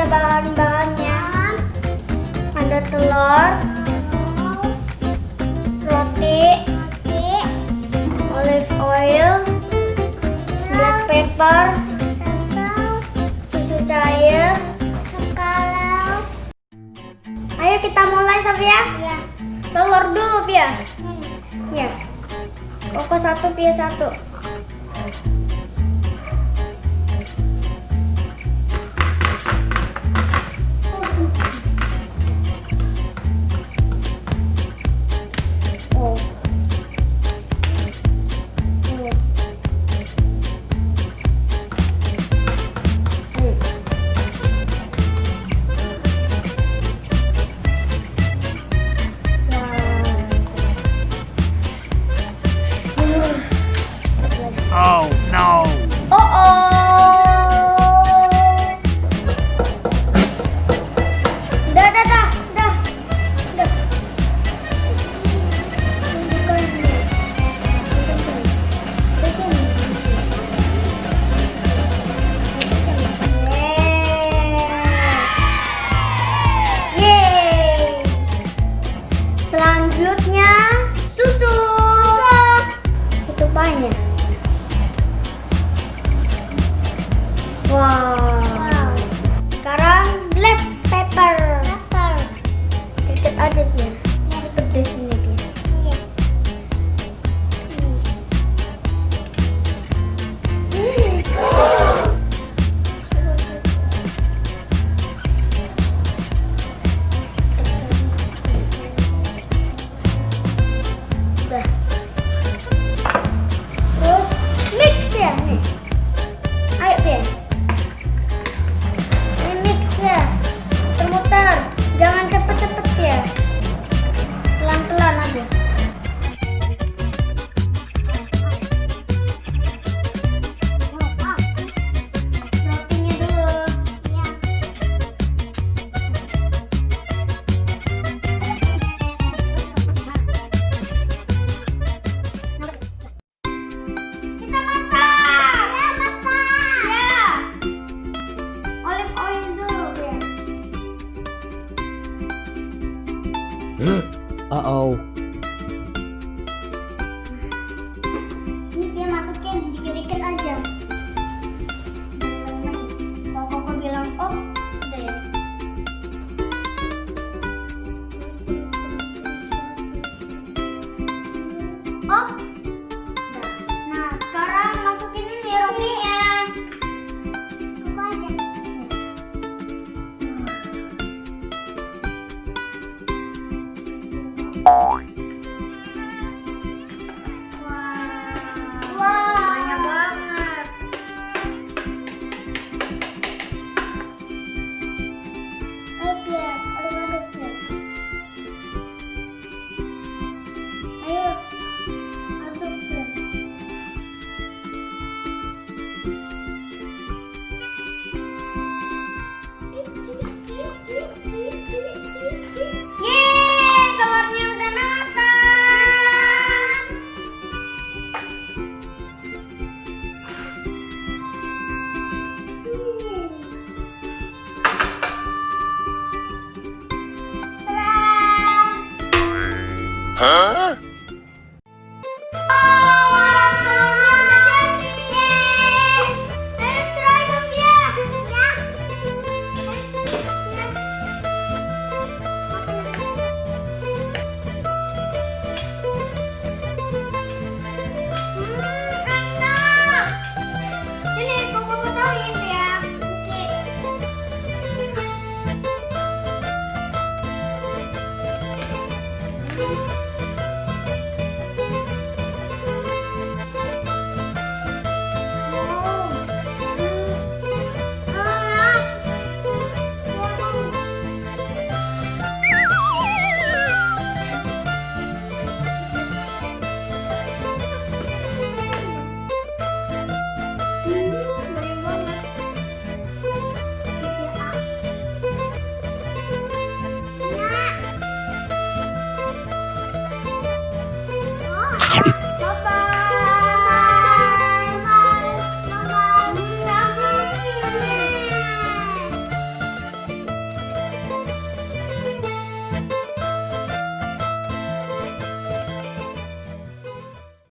ada bahan-bahannya. Ada telur, roti, olive oil, black pepper, susu cair. Ayo kita mulai, Sofia. Ya. Telur dulu, Pia. Ya. Koko 1, Pia 1. Oh no! Dah. Yeay. Selanjutnya susu. Itu banyak. Wow. Sekarang black pepper. Sedikit aja Pia. Pedes ini Pia. Iya. Udah. Terus mix Pia nih. Ayo Pia. Ini mix ya. Muter-muter. Jangan cepet-cepet ya. Pelan-pelan aja. Rotinya dulu. Ya. Kita masak. Ya, masak. Ya. Olive oil dulu ya. Uh-oh. Ini dia masukin dikit-dikit aja. Kalau Koko bilang oh, udah ya. Oh. Nah, sekarang masukin ini rotinya. Apa aja? Wow, banyak banget. Ayo Pia, aduk-aduk Pia. Ayo, aduk Pia. Yeay, telurnya udah matang. Hah?